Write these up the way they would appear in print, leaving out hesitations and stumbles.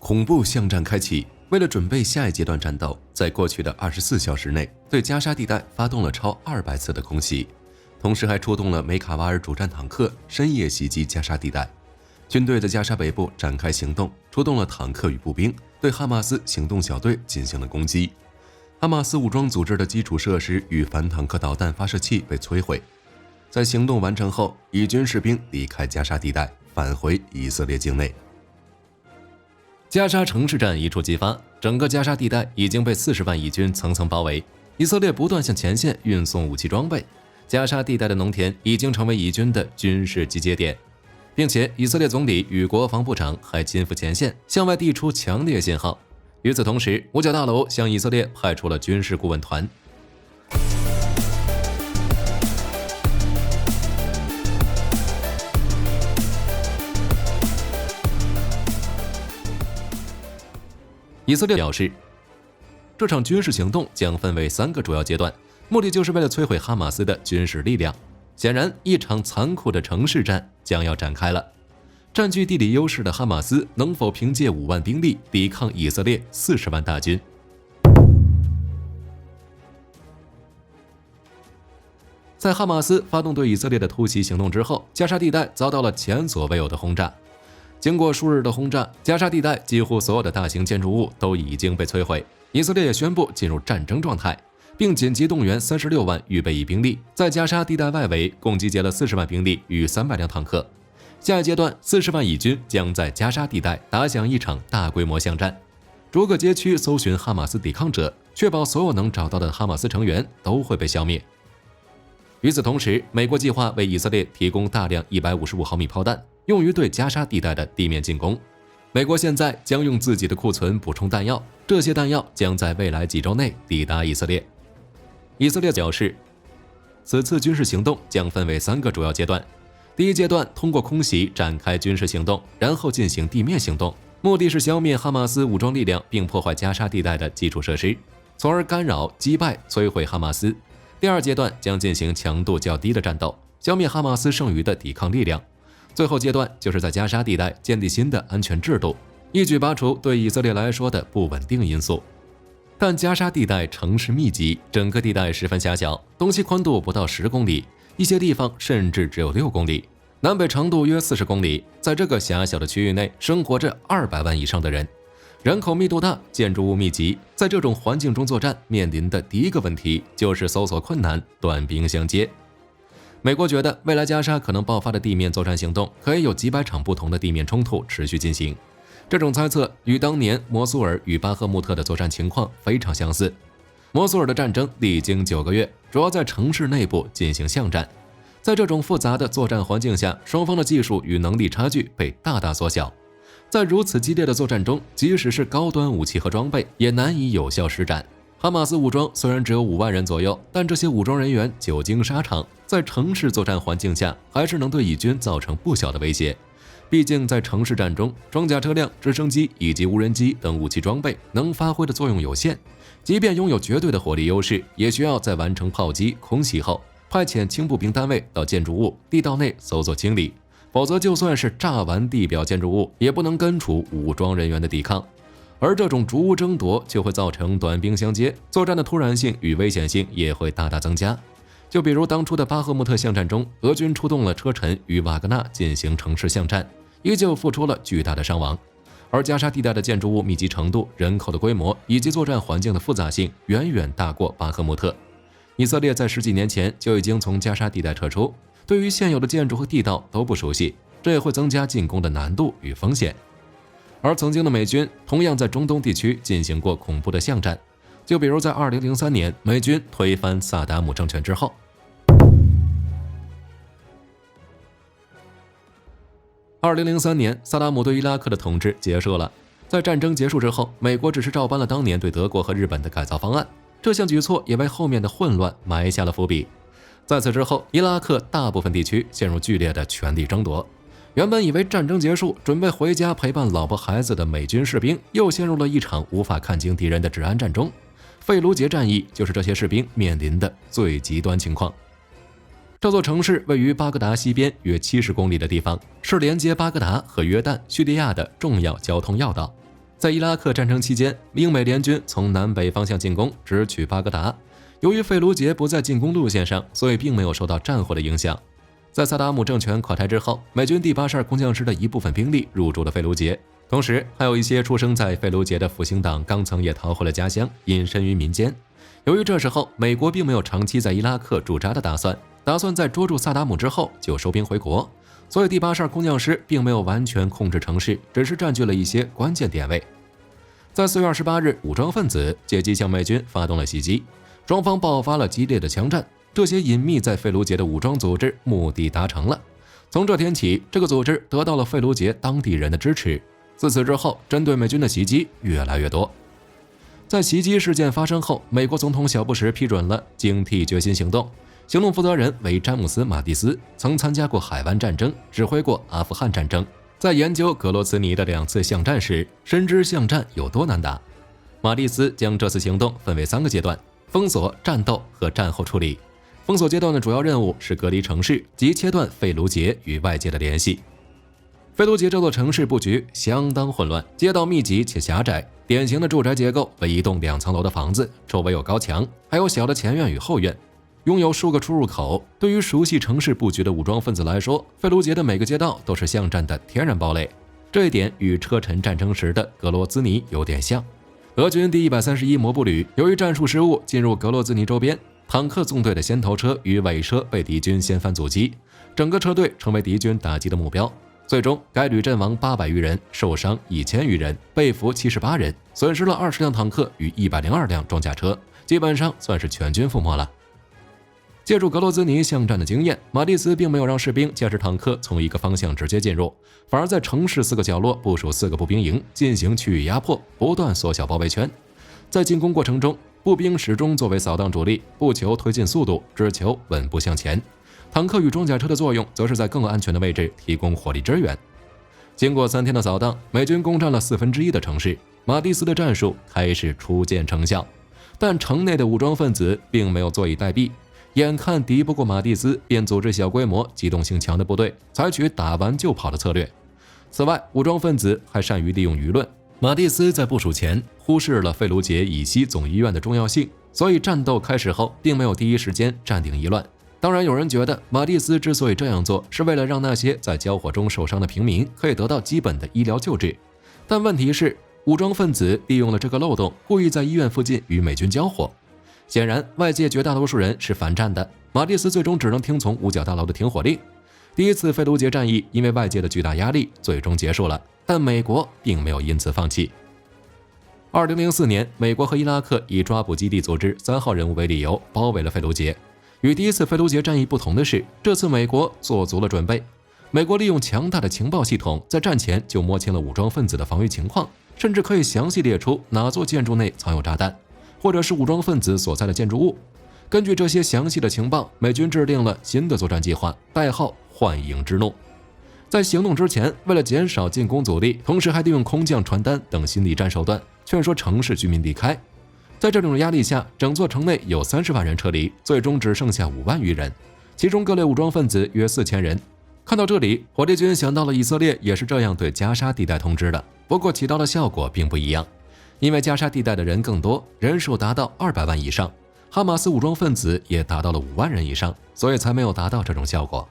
恐怖巷战开启。为了准备下一阶段战斗，在过去的24小时内，对加沙地带发动了超200次的空袭，同时还出动了梅卡瓦尔主战坦克，深夜袭击加沙地带。军队在加沙北部展开行动，出动了坦克与步兵，对哈马斯行动小队进行了攻击。哈马斯武装组织的基础设施与反坦克导弹发射器被摧毁。在行动完成后，以军士兵离开加沙地带，返回以色列境内。加沙城市战一触即发，整个加沙地带已经被40万以军层层包围。以色列不断向前线运送武器装备，加沙地带的农田已经成为以军的军事集结点，并且以色列总理与国防部长还亲赴前线，向外递出强烈信号。与此同时，五角大楼向以色列派出了军事顾问团。以色列表示，这场军事行动将分为3个主要阶段，目的就是为了摧毁哈马斯的军事力量。显然，一场残酷的城市战将要展开了。占据地理优势的哈马斯能否凭借5万兵力抵抗以色列40万大军？在哈马斯发动对以色列的突袭行动之后，加沙地带遭到了前所未有的轰炸。经过数日的轰炸，加沙地带几乎所有的大型建筑物都已经被摧毁。以色列也宣布进入战争状态，并紧急动员36万预备役兵力，在加沙地带外围共集结了40万兵力与300辆坦克。下一阶段，40万以军将在加沙地带打响一场大规模巷战，逐个街区搜寻哈马斯抵抗者，确保所有能找到的哈马斯成员都会被消灭。与此同时，美国计划为以色列提供大量155毫米炮弹，用于对加沙地带的地面进攻。美国现在将用自己的库存补充弹药，这些弹药将在未来几周内抵达以色列。以色列表示，此次军事行动将分为3个主要阶段。第一阶段通过空袭展开军事行动，然后进行地面行动，目的是消灭哈马斯武装力量，并破坏加沙地带的基础设施，从而干扰、击败、摧毁哈马斯。第二阶段将进行强度较低的战斗，消灭哈马斯剩余的抵抗力量。最后阶段就是在加沙地带建立新的安全制度，一举拔除对以色列来说的不稳定因素。但加沙地带城市密集，整个地带十分狭小，东西宽度不到10公里，一些地方甚至只有6公里，南北长度约40公里。在这个狭小的区域内，生活着200万以上的人，人口密度大，建筑物密集。在这种环境中作战，面临的第一个问题就是搜索困难，短兵相接。美国觉得未来加沙可能爆发的地面作战行动，可以有几百场不同的地面冲突持续进行。这种猜测与当年摩苏尔与巴赫穆特的作战情况非常相似。摩苏尔的战争历经9个月，主要在城市内部进行巷战。在这种复杂的作战环境下，双方的技术与能力差距被大大缩小。在如此激烈的作战中，即使是高端武器和装备也难以有效施展。哈马斯武装虽然只有5万人左右，但这些武装人员久经沙场，在城市作战环境下还是能对以军造成不小的威胁。毕竟在城市战中，装甲车辆、直升机以及无人机等武器装备能发挥的作用有限，即便拥有绝对的火力优势，也需要在完成炮击、空袭后，派遣轻步兵单位到建筑物、地道内搜索清理，否则就算是炸完地表建筑物，也不能根除武装人员的抵抗。而这种逐屋争夺就会造成短兵相接，作战的突然性与危险性也会大大增加。就比如当初的巴赫穆特巷战中，俄军出动了车臣与瓦格纳进行城市巷战，依旧付出了巨大的伤亡。而加沙地带的建筑物密集程度、人口的规模以及作战环境的复杂性远远大过巴赫穆特。以色列在10几年前就已经从加沙地带撤出，对于现有的建筑和地道都不熟悉，这也会增加进攻的难度与风险。而曾经的美军同样在中东地区进行过恐怖的巷战，就比如在2003年美军推翻萨达姆政权之后。2003年，萨达姆对伊拉克的统治结束了。在战争结束之后，美国只是照搬了当年对德国和日本的改造方案，这项举措也为后面的混乱埋下了伏笔。在此之后，伊拉克大部分地区陷入剧烈的权力争夺。原本以为战争结束，准备回家陪伴老婆孩子的美军士兵，又陷入了一场无法看清敌人的治安战中。费卢杰战役就是这些士兵面临的最极端情况。这座城市位于巴格达西边约70公里的地方，是连接巴格达和约旦、叙利亚的重要交通要道。在伊拉克战争期间，英美联军从南北方向进攻，直取巴格达。由于费卢杰不在进攻路线上，所以并没有受到战火的影响。在萨达姆政权垮台之后，美军第82工匠师的一部分兵力入驻了费卢杰，同时还有一些出生在费卢杰的复兴党刚曾也逃回了家乡，隐身于民间。由于这时候美国并没有长期在伊拉克驻扎的打算在捉住萨达姆之后就收兵回国，所以第82工匠师并没有完全控制城市，只是占据了一些关键点位。在4月28日，武装分子借机向美军发动了袭击，双方爆发了激烈的枪战。这些隐秘在费卢杰的武装组织目的达成了。从这天起，这个组织得到了费卢杰当地人的支持。自此之后，针对美军的袭击越来越多。在袭击事件发生后，美国总统小布什批准了警惕决心行动。行动负责人为詹姆斯·马蒂斯，曾参加过海湾战争，指挥过阿富汗战争。在研究格罗兹尼的2次巷战时，深知巷战有多难打。马蒂斯将这次行动分为3个阶段：封锁、战斗和战后处理。封锁阶段的主要任务是隔离城市及切断费卢杰与外界的联系。费卢杰这座城市布局相当混乱，街道密集且狭窄，典型的住宅结构为一栋2层楼的房子，周围有高墙，还有小的前院与后院，拥有数个出入口。对于熟悉城市布局的武装分子来说，费卢杰的每个街道都是巷战的天然堡垒，这一点与车臣战争时的格罗兹尼有点像。俄军第131摩步旅由于战术失误进入格罗兹尼周边，坦克纵队的先头车与尾车被敌军掀翻阻击，整个车队成为敌军打击的目标。最终该旅阵亡800余人，受伤1000余人，被俘78人，损失了20辆坦克与102辆装甲车，基本上算是全军覆没了。借助格罗兹尼巷战的经验，马蒂斯并没有让士兵驾驶坦克从一个方向直接进入，反而在城市4个角落部署4个步兵营，进行区域压迫，不断缩小包围圈。在进攻过程中，步兵始终作为扫荡主力，不求推进速度，只求稳步向前。坦克与装甲车的作用则是在更安全的位置提供火力支援。经过3天的扫荡，美军攻占了1/4的城市，马蒂斯的战术开始初见成效。但城内的武装分子并没有坐以待毙，眼看敌不过马蒂斯，便组织小规模、机动性强的部队，采取打完就跑的策略。此外，武装分子还善于利用舆论。马蒂斯在部署前忽视了费卢杰以西总医院的重要性，所以战斗开始后并没有第一时间占领医院。当然，有人觉得马蒂斯之所以这样做，是为了让那些在交火中受伤的平民可以得到基本的医疗救治。但问题是，武装分子利用了这个漏洞，故意在医院附近与美军交火。显然，外界绝大多数人是反战的，马蒂斯最终只能听从五角大楼的停火令。第一次费卢杰战役因为外界的巨大压力最终结束了，但美国并没有因此放弃。2004年，美国和伊拉克以抓捕基地组织3号人物为理由，包围了费卢杰。与第一次费卢杰战役不同的是，这次美国做足了准备。美国利用强大的情报系统，在战前就摸清了武装分子的防御情况，甚至可以详细列出哪座建筑内藏有炸弹，或者是武装分子所在的建筑物。根据这些详细的情报，美军制定了新的作战计划，代号幻影之怒。在行动之前，为了减少进攻阻力，同时还利用空降传单等心理战手段，劝说城市居民离开。在这种压力下，整座城内有30万人撤离，最终只剩下5万余人，其中各类武装分子约4000人。看到这里，火力军想到了以色列也是这样对加沙地带通知的，不过起到的效果并不一样，因为加沙地带的人更多，人数达到200万以上，哈马斯武装分子也达到了5万人以上，所以才没有达到这种效果。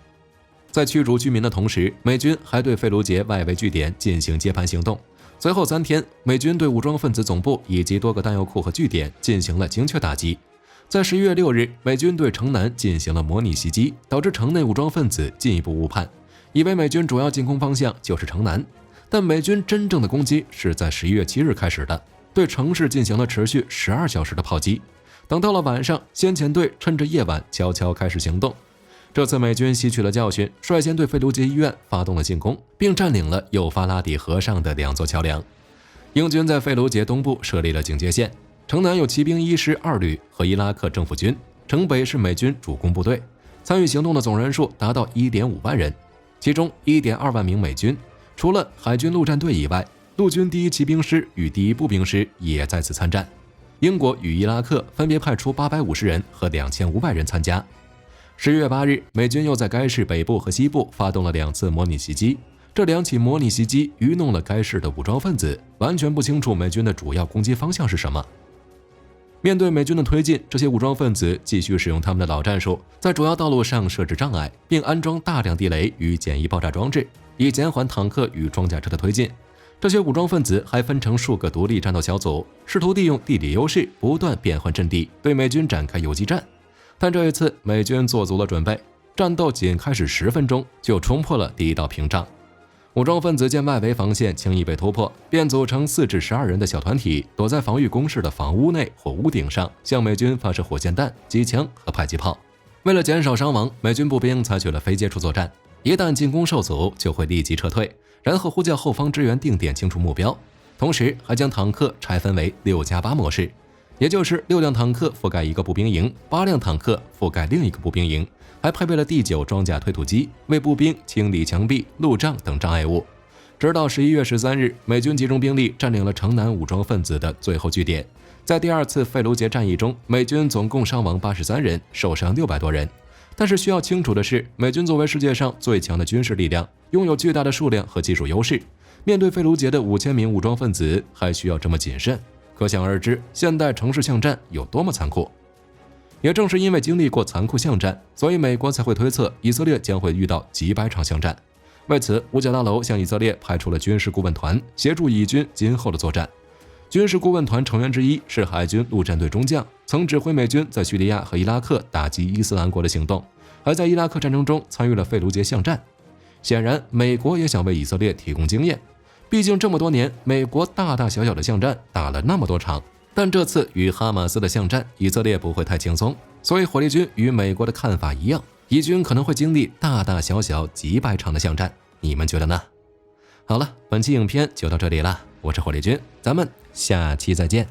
在驱逐居民的同时，美军还对费卢杰外围据点进行接盘行动。随后3天，美军对武装分子总部以及多个弹药库和据点进行了精确打击。在11月6日，美军对城南进行了模拟袭击，导致城内武装分子进一步误判，以为美军主要进攻方向就是城南。但美军真正的攻击是在11月7日开始的，对城市进行了持续12小时的炮击。等到了晚上，先遣队趁着夜晚悄悄开始行动。这次美军吸取了教训，率先对费卢杰医院发动了进攻，并占领了幼发拉底河上的2座桥梁。英军在费卢杰东部设立了警戒线，城南有骑兵1师2旅和伊拉克政府军，城北是美军主攻部队。参与行动的总人数达到 1.5 万人，其中 1.2 万名美军，除了海军陆战队以外，陆军第1骑兵师与第1步兵师也在此参战。英国与伊拉克分别派出850人和2500人参加。11月8日，美军又在该市北部和西部发动了2次模拟袭击，这2起模拟袭击愚弄了该市的武装分子，完全不清楚美军的主要攻击方向是什么。面对美军的推进，这些武装分子继续使用他们的老战术，在主要道路上设置障碍，并安装大量地雷与简易爆炸装置，以减缓坦克与装甲车的推进。这些武装分子还分成数个独立战斗小组，试图利用地理优势不断变换阵地，对美军展开游击战。但这一次，美军做足了准备，战斗仅开始10分钟就冲破了第一道屏障。武装分子见外围防线轻易被突破，便组成4至12人的小团体，躲在防御工事的房屋内或屋顶上，向美军发射火箭弹、机枪和迫击炮。为了减少伤亡，美军步兵采取了非接触作战，一旦进攻受阻，就会立即撤退，然后呼叫后方支援定点清除目标。同时，还将坦克拆分为6+8模式，也就是6辆坦克覆盖一个步兵营，8辆坦克覆盖另一个步兵营。还配备了第9装甲推土机，为步兵清理墙壁、路障等障碍物。直到11月13日，美军集中兵力占领了城南武装分子的最后据点。在第2次费卢杰战役中，美军总共伤亡83人，受伤600多人。但是需要清楚的是，美军作为世界上最强的军事力量，拥有巨大的数量和技术优势。面对费卢杰的5000名武装分子，还需要这么谨慎，可想而知，现代城市巷战有多么残酷。也正是因为经历过残酷巷战，所以美国才会推测以色列将会遇到几百场巷战。为此，五角大楼向以色列派出了军事顾问团，协助以军今后的作战。军事顾问团成员之一是海军陆战队中将，曾指挥美军在叙利亚和伊拉克打击伊斯兰国的行动，还在伊拉克战争中参与了费卢杰巷战。显然，美国也想为以色列提供经验，毕竟这么多年，美国大大小小的巷战打了那么多场。但这次与哈马斯的巷战，以色列不会太轻松，所以火力军与美国的看法一样，以军可能会经历大大小小几百场的巷战，你们觉得呢？好了，本期影片就到这里了，我是火力军，咱们下期再见。